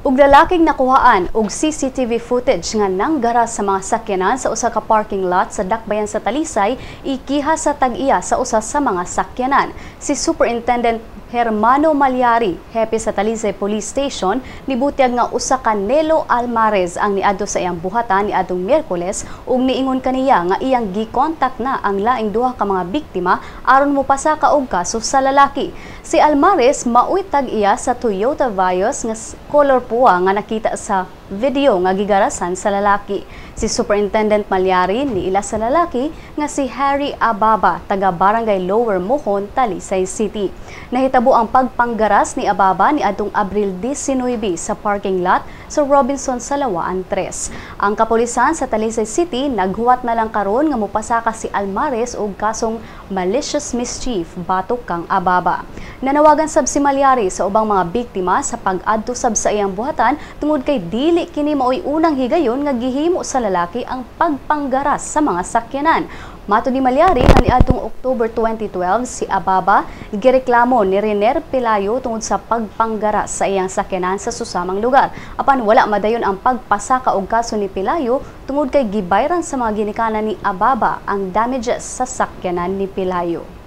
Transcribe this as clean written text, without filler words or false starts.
Ug lalaking nakuhaan og CCTV footage nga nanggaras sa mga sakyanan sa usa ka parking lot sa dakbayan sa Talisay, ikiha sa tag-iya sa usa sa mga sakyanan. Si Superintendent Hermano Malyari, hepe sa Talisay Police Station, nibutyag nga usa ka Nelo Almarez ang niadto sa iyang buhatan niadtong Miyerkules ug niingon kaniya nga iyang gi-contact na ang laing duha ka mga biktima aron mopasaka og kaso sa lalaki. Si Almarez maoy tag-iya sa Toyota Vios nga color pua nga nakita sa video nga gigarasan sa lalaki. Si Superintendent Malyari niila sa lalaki nga si Harry Ababa, taga Barangay Lower Mohon, Talisay City. Nahitabo ang pagpanggaras ni Ababa niadtong Abril 19 sa parking lot sa Robinson Salawaan 3. Ang kapulisan sa Talisay City naghuwat na lang karon nga mopasaka si Almarez og kasong malicious mischief batok kang Ababa. Nanawagan sab si Malyari sa ubang mga biktima sa pag-adto sab sa iyang buhatan tungod kay dili kini maoy unang higayon nga gihimo sa lalaki ang pagpanggaras sa mga sakyanan. Matud ni Malyari nga niadtong October 2012 si Ababa gireklamo ni Rener Pelayo tungod sa pagpanggaras sa iyang sakyanan sa susamang lugar. Apan wala madayon ang pagpasaka og kaso ni Pelayo tungod kay gibayran sa mga ginikanan ni Ababa ang damages sa sakyanan ni Pelayo.